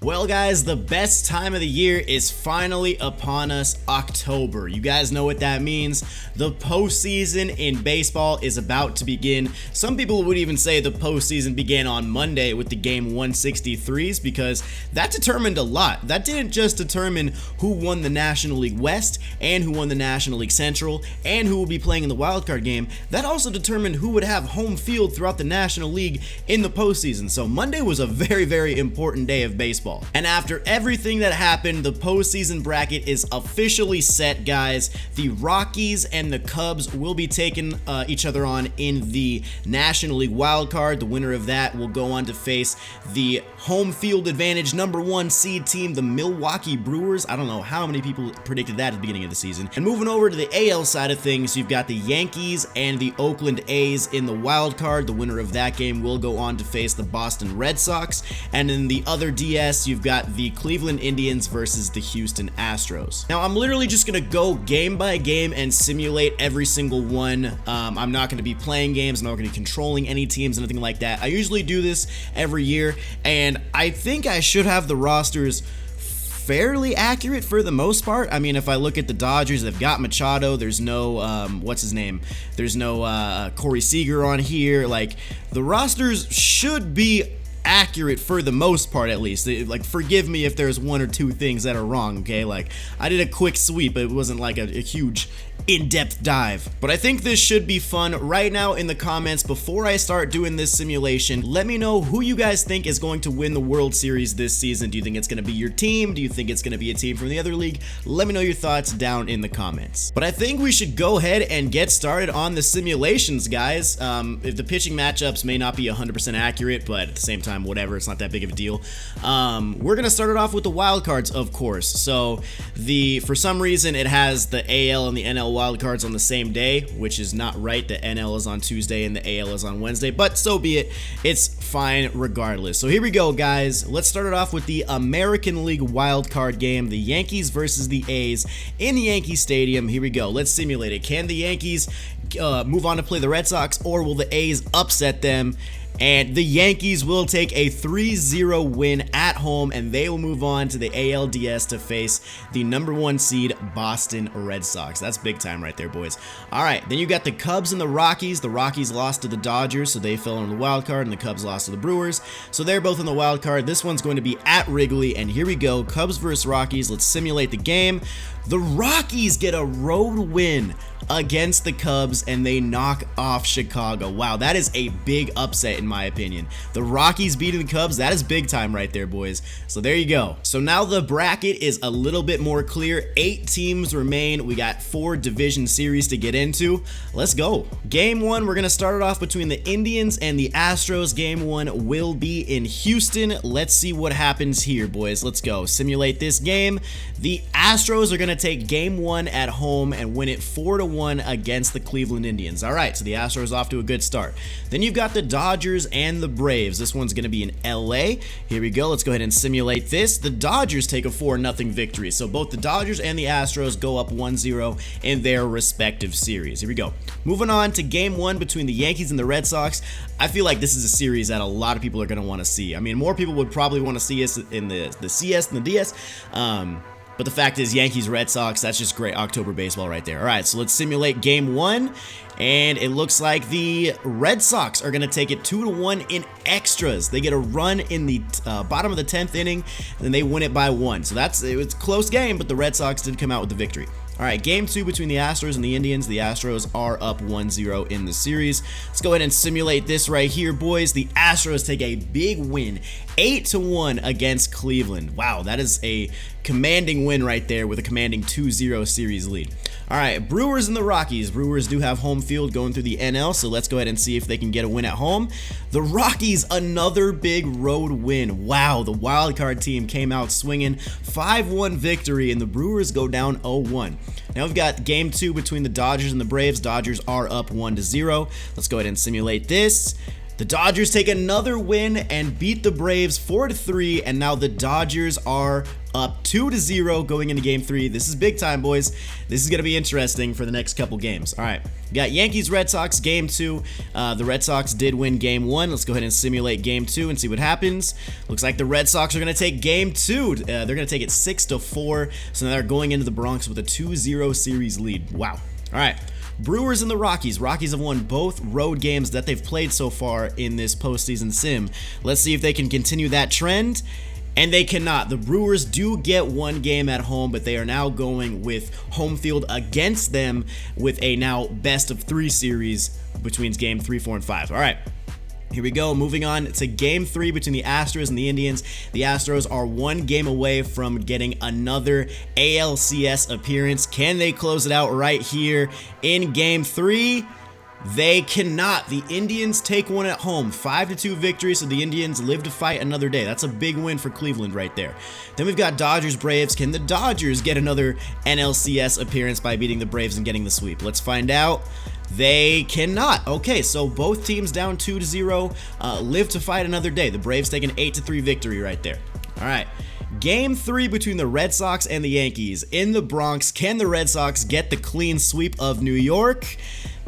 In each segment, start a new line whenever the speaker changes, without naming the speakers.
Well guys, the best time of the year is finally upon us, October. You guys know what that means. The postseason in baseball is about to begin. Some people would even say the postseason began on Monday with the game 163s because that determined a lot. That didn't just determine who won the National League West and who won the National League Central and who will be playing in the wildcard game. That also determined who would have home field throughout the National League in the postseason. So Monday was a very, very important day of baseball. And after everything that happened, the postseason bracket is officially set, guys. The Rockies and the Cubs will be taking each other on in the National League wild card. The winner of that will go on to face the home field advantage #1 seed team, the Milwaukee Brewers. I don't know how many people predicted that at the beginning of the season. And moving over to the AL side of things, you've got the Yankees and the Oakland A's in the wild card. The winner of that game will go on to face the Boston Red Sox. And in the other DS, you've got the Cleveland Indians versus the Houston Astros. Now, I'm literally just going to go game by game and simulate every single one. I'm not going to be playing games. I'm not going to be controlling any teams, anything like that. I usually do this every year, and I think I should have the rosters fairly accurate for the most part. I mean, if I look at the Dodgers, they've got Machado. There's no, what's his name? There's no Corey Seager on here. Like, the rosters should be accurate for the most part, at least. Like, forgive me if there's one or two things that are wrong, okay? Like, I did a quick sweep. It wasn't like a huge in-depth dive, but I think this should be fun. Right now in the comments, before I start doing this simulation, let me know who you guys think is going to win the World Series this season. Do you think it's going to be your team? Do you think it's going to be a team from the other league? Let me know your thoughts down in the comments. But I think we should go ahead and get started on the simulations, guys. If the pitching matchups may not be 100% accurate, but at the same time, whatever, it's not that big of a deal. We're going to start it off with the wild cards, of course. So for some reason, it has the AL and the NL wild cards on the same day, which is not right. The NL is on Tuesday and the AL is on Wednesday, but so be it. It's fine regardless. So here we go, guys. Let's start it off with the American League wild card game, the Yankees versus the A's in the Yankee Stadium. Here we go. Let's simulate it. Can the Yankees move on to play the Red Sox, or will the A's upset them? And the Yankees will take a 3-0 win at home, and they will move on to the ALDS to face the #1 seed Boston Red Sox. That's big time right there, boys. All right, then you got the Cubs and the Rockies. The Rockies lost to the Dodgers, so they fell in the wild card, and the Cubs lost to the Brewers, so they're both in the wild card. This one's going to be at Wrigley, and here we go. Cubs versus Rockies. Let's simulate the game. The Rockies get a road win against the Cubs, and they knock off Chicago. Wow, that is a big upset in my opinion. The Rockies beating the Cubs, that is big time right there, boys. So there you go. So now the bracket is a little bit more clear. 8 teams remain. We got 4 division series to get into. Let's go. Game 1, we're going to start it off between the Indians and the Astros. Game 1 will be in Houston. Let's see what happens here, boys. Let's go. Simulate this game. The Astros are going to take game 1 at home and win it 4-1 against the Cleveland Indians. All right, so the Astros off to a good start. Then you've got the Dodgers and the Braves. This one's going to be in LA. Here we go. Let's go ahead and simulate this. The Dodgers take a 4-0 victory. So both the Dodgers and the Astros go up 1-0 in their respective series. Here we go. Moving on to game 1 between the Yankees and the Red Sox. I feel like this is a series that a lot of people are going to want to see. I mean, more people would probably want to see us in the CS and the DS. But the fact is, Yankees, Red Sox, that's just great October baseball right there. All right, so let's simulate game 1. And it looks like the Red Sox are going to take it 2-1 in extras. They get a run in the bottom of the 10th inning, and then they win it by 1. So it's a close game, but the Red Sox did come out with the victory. All right, game 2 between the Astros and the Indians. The Astros are up 1-0 in the series. Let's go ahead and simulate this right here, boys. The Astros take a big win, 8-1 against Cleveland. Wow, that is a commanding win right there with a commanding 2-0 series lead. All right, Brewers and the Rockies. Brewers do have home field going through the NL, so let's go ahead and see if they can get a win at home. The Rockies, another big road win. Wow, the wild card team came out swinging. 5-1 victory, and the Brewers go down 0-1. Now we've got game 2 between the Dodgers and the Braves. Dodgers are up 1-0. Let's go ahead and simulate this. The Dodgers take another win and beat the Braves 4-3, and now the Dodgers are up 2-0 going into game 3. This is big time, boys. This is going to be interesting for the next couple games. All right, we got Yankees Red Sox game 2. The Red Sox did win game 1. Let's go ahead and simulate game 2 and see what happens. Looks like the Red Sox are going to take game 2. They're going to take it 6-4, so now they're going into the Bronx with a 2-0 series lead. Wow. All right. Brewers and the Rockies. Rockies have won both road games that they've played so far in this postseason sim. Let's see if they can continue that trend. And they cannot. The Brewers do get one game at home, but they are now going with home field against them with a now best of 3 series between game 3, 4, and 5. All right. Here we go, moving on to game 3 between the Astros and the Indians. The Astros are 1 game away from getting another ALCS appearance. Can they close it out right here in game 3? They cannot. The Indians take one at home, 5-2 victory, so the Indians live to fight another day. That's a big win for Cleveland right there. Then we've got Dodgers Braves. Can the Dodgers get another NLCS appearance by beating the Braves and getting the sweep? Let's find out. They cannot. Okay, so both teams down 2-0, live to fight another day. The Braves take an 8-3 victory right there. All right. Game 3 between the Red Sox and the Yankees in the Bronx. Can the Red Sox get the clean sweep of New York?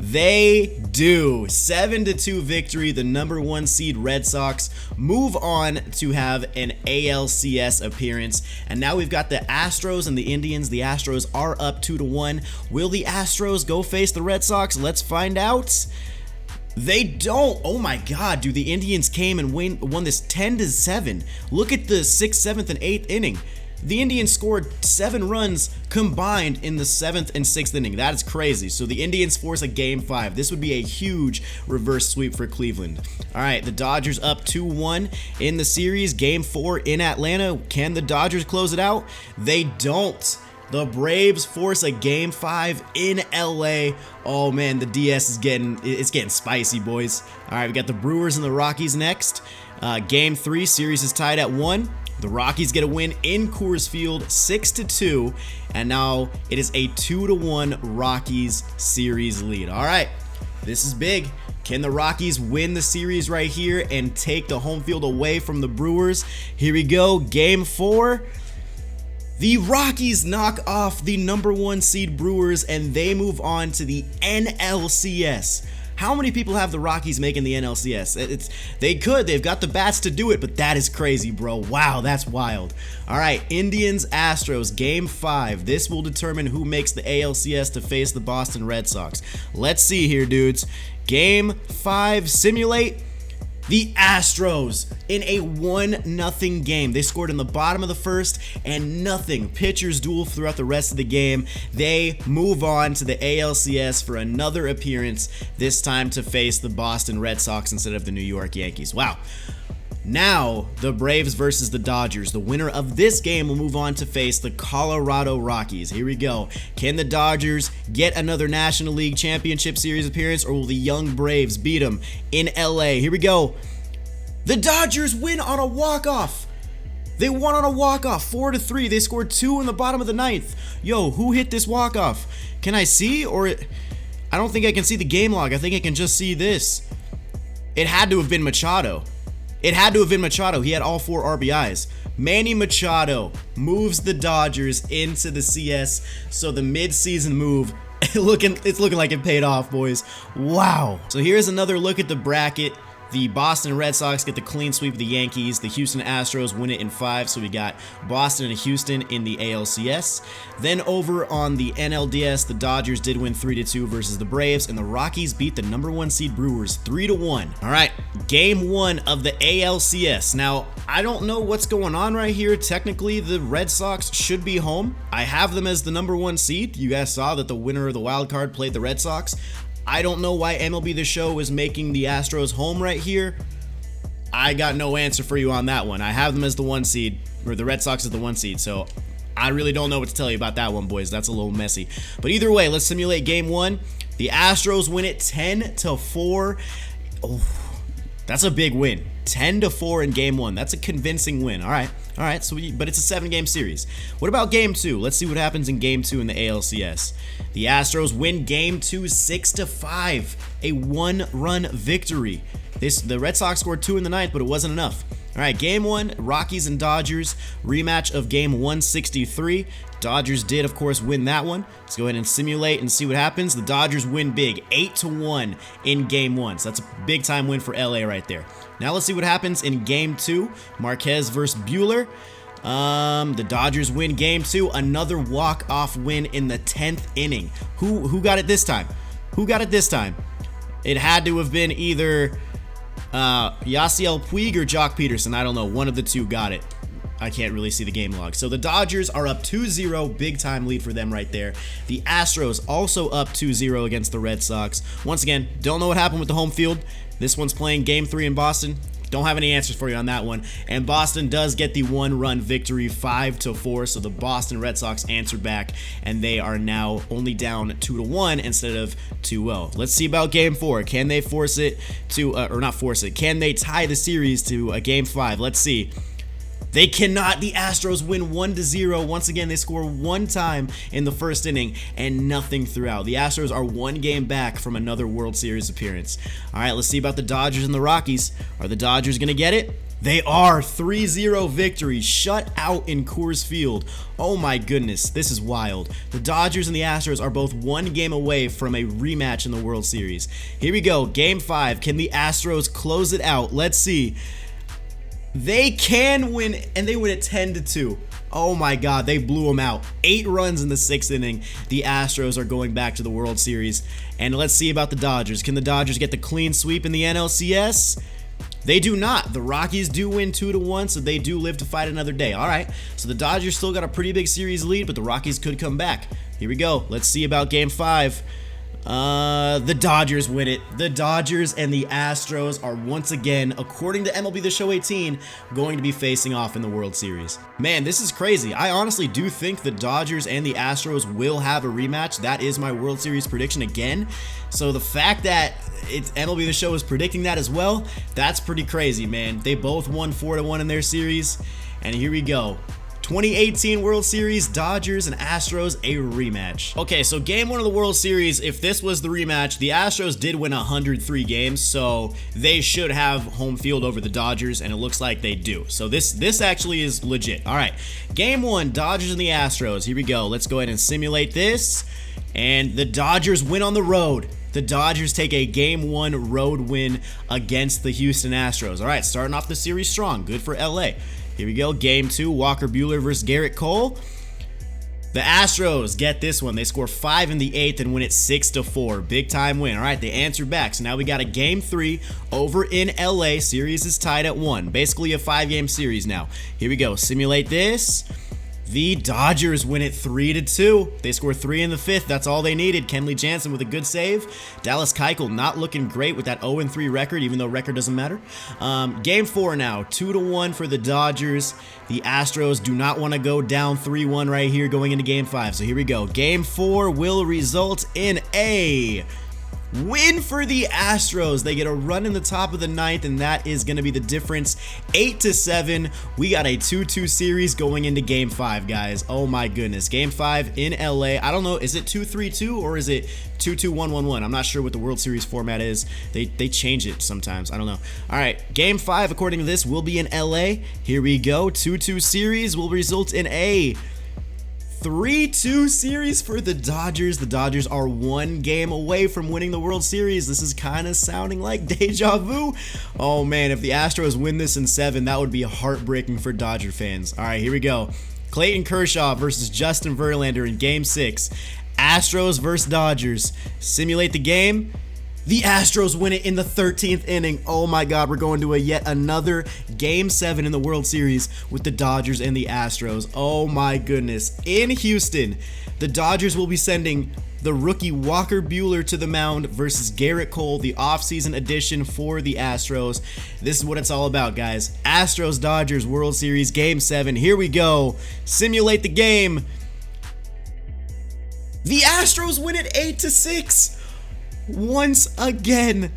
They do. 7-2 victory. The number 1 seed Red Sox move on to have an ALCS appearance. And now we've got the Astros and the Indians. The Astros are up 2-1. Will the Astros go face the Red Sox? Let's find out. They don't. Oh my god, dude. The Indians came and won this 10-7. Look at the 6th, 7th, and 8th inning. The Indians scored 7 runs combined in the 7th and 6th inning. That is crazy. So the Indians force a game 5. This would be a huge reverse sweep for Cleveland. All right, the Dodgers up 2-1 in the series. Game 4 in Atlanta. Can the Dodgers close it out? They don't. The Braves force a game 5 in LA. Oh man, the DS is getting spicy, boys. All right, we got the Brewers and the Rockies next. Game 3 series is tied at 1. The Rockies get a win in Coors Field, 6-2, and now it is a 2-1 Rockies series lead. All right, this is big. Can the Rockies win the series right here and take the home field away from the Brewers? Here we go, game 4. The Rockies knock off the number 1 seed Brewers, and they move on to the NLCS. How many people have the Rockies making the NLCS? They've got the bats to do it, but that is crazy, bro. Wow, that's wild. All right, Indians Astros, game 5. This will determine who makes the ALCS to face the Boston Red Sox. Let's see here, dudes. Game 5, simulate. The Astros in a 1-0 game. They scored in the bottom of the first and nothing. Pitchers duel throughout the rest of the game. They move on to the ALCS for another appearance, this time to face the Boston Red Sox instead of the New York Yankees. Wow. Now, the Braves versus the Dodgers. The winner of this game will move on to face the Colorado Rockies. Here we go. Can the Dodgers get another National League Championship Series appearance, or will the young Braves beat them in LA? Here we go. The Dodgers win on a walk-off. They won on a walk-off, 4-3. They scored 2 in the bottom of the 9th. Yo, who hit this walk-off? Can I see, or I don't think I can see the game log. I think I can just see this. It had to have been Machado. It had to have been Machado. He had all 4 RBIs. Manny Machado moves the Dodgers into the CS. So the mid-season move, it's looking like it paid off, boys. Wow. So here's another look at the bracket. The Boston Red Sox get the clean sweep of the Yankees. The Houston Astros win it in 5, so we got Boston and Houston in the ALCS. Then over on the NLDS, the Dodgers did win 3-2 versus the Braves, and the Rockies beat the number 1 seed Brewers 3-1. All right, game 1 of the ALCS. Now, I don't know what's going on right here. Technically, the Red Sox should be home. I have them as the number 1 seed. You guys saw that the winner of the wild card played the Red Sox. I don't know why MLB The Show is making the Astros home right here. I got no answer for you on that one. I have them as the 1 seed, or the Red Sox as the 1 seed, so I really don't know what to tell you about that one, boys. That's a little messy. But either way, let's simulate game 1. The Astros win it 10-4. Oh, that's a big win. 10-4 in game 1. That's a convincing win. All right. But it's a 7-game series. What about game 2? Let's see what happens in game 2 in the ALCS. The Astros win game 2 6-5, a 1-run victory. The Red Sox scored 2 in the ninth, but it wasn't enough. All right, game 1, Rockies and Dodgers, rematch of game 163. Dodgers did, of course, win that one. Let's go ahead and simulate and see what happens. The Dodgers win big, 8-1 in game 1. So that's a big time win for LA right there. Now let's see what happens in game 2, Marquez versus Buehler. The Dodgers win game 2, another walk-off win in the 10th inning. Who got it this time? Who got it this time? It had to have been either Yasiel Puig or Jock Peterson. I don't know. One of the two got it. I can't really see the game log. So the Dodgers are up 2-0. Big time lead for them right there. The Astros also up 2-0 against the Red Sox. Once again, don't know what happened with the home field. This one's playing game 3 in Boston. Don't have any answers for you on that one. And Boston does get the 1-run victory, 5-4. So the Boston Red Sox answered back, and they are now only down 2-1 instead of 2-0. Let's see about game 4. Can they force it to, or not force it? Can they tie the series to a game 5? Let's see. They cannot. The Astros win 1-0. Once again, they score one time in the first inning and nothing throughout. The Astros are 1 game back from another World Series appearance. All right, let's see about the Dodgers and the Rockies. Are the Dodgers going to get it? They are. 3-0 victory. Shut out in Coors Field. Oh my goodness, this is wild. The Dodgers and the Astros are both 1 game away from a rematch in the World Series. Here we go. Game 5. Can the Astros close it out? Let's see. They can win, and they win at 10-2. Oh my God, they blew them out. 8 runs in the 6th inning. The Astros are going back to the World Series. And let's see about the Dodgers. Can the Dodgers get the clean sweep in the NLCS? They do not. The Rockies do win 2-1, so they do live to fight another day. All right, so the Dodgers still got a pretty big series lead, but the Rockies could come back. Here we go. Let's see about game 5. The Dodgers win it. The Dodgers and the Astros are once again, according to MLB The Show 18, going to be facing off in the World Series. Man, this is crazy. I honestly do think the Dodgers and the Astros will have a rematch. That is my World Series prediction again. So the fact that MLB The Show is predicting that as well, that's pretty crazy, man. They both won 4-1 in their series. And here we go. 2018 World Series, Dodgers and Astros, a rematch. Okay, so game 1 of the World Series, if this was the rematch, the Astros did win 103 games, so they should have home field over the Dodgers, and it looks like they do. So this actually is legit. All right, game 1, Dodgers and the Astros. Here we go. Let's go ahead and simulate this. And the Dodgers win on the road. The Dodgers take a game 1 road win against the Houston Astros. All right, starting off the series strong. Good for LA. Here we go, game 2, Walker Buehler versus Garrett Cole. The Astros get this one. They score 5 in the 8th and win it 6-4. Big time win. All right, they answer back. So now we got a game 3 over in LA. Series is tied at 1. Basically a 5-game series now. Here we go. Simulate this. The Dodgers win it 3-2. They score 3 in the 5th. That's all they needed. Kenley Jansen with a good save. Dallas Keuchel not looking great with that 0-3 record, even though record doesn't matter. Game 4 now, 2-1 for the Dodgers. The Astros do not want to go down 3-1 right here going into game 5. So here we go. Game 4 will result in a win for the Astros. They get a run in the top of the 9th, and that is going to be the difference. 8-7. We got a 2-2 series going into game 5, guys. Oh my goodness. Game 5 in LA. I don't know, is it 2-3-2 or is it 2-2-1-1-1? I'm not sure what the World Series format is. They change it sometimes. I don't know. All right, game 5 according to this will be in LA. Here we go. 2-2 series will result in a 3-2 series for the Dodgers. The Dodgers are 1 game away from winning the World Series. This is kind of sounding like deja vu. Oh man, if the Astros win this in 7, that would be heartbreaking for Dodger fans. All right, here we go. Clayton Kershaw versus Justin Verlander in game 6. Astros versus Dodgers. Simulate the game. The Astros win it in the 13th inning. Oh my God, we're going to a yet another Game 7 in the World Series with the Dodgers and the Astros. Oh my goodness. In Houston, the Dodgers will be sending the rookie Walker Buehler to the mound versus Garrett Cole, the offseason addition for the Astros. This is what it's all about, guys. Astros-Dodgers World Series Game 7. Here we go. Simulate the game. The Astros win it 8-6. Once again,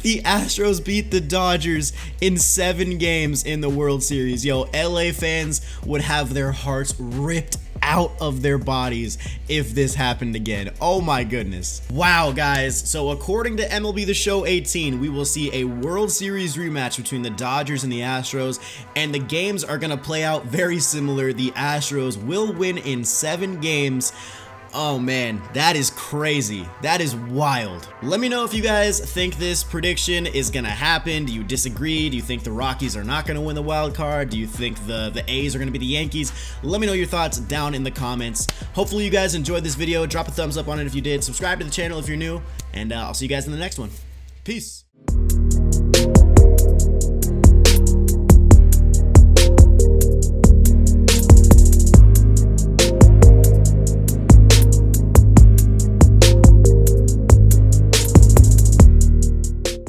the Astros beat the Dodgers in 7 games in the World Series. Yo, LA fans would have their hearts ripped out of their bodies if this happened again. Oh my goodness. Wow, guys. So according to MLB The Show 18, we will see a World Series rematch between the Dodgers and the Astros, and the games are going to play out very similar. The Astros will win in 7 games. Oh man, that is crazy. That is wild. Let me know if you guys think this prediction is gonna happen. Do you disagree? Do you think the Rockies are not gonna win the wild card? Do you think the A's are gonna be the Yankees? Let me know your thoughts down in the comments. Hopefully you guys enjoyed this video. Drop a thumbs up on it if you did. Subscribe to the channel if you're new, and I'll see you guys in the next one. Peace.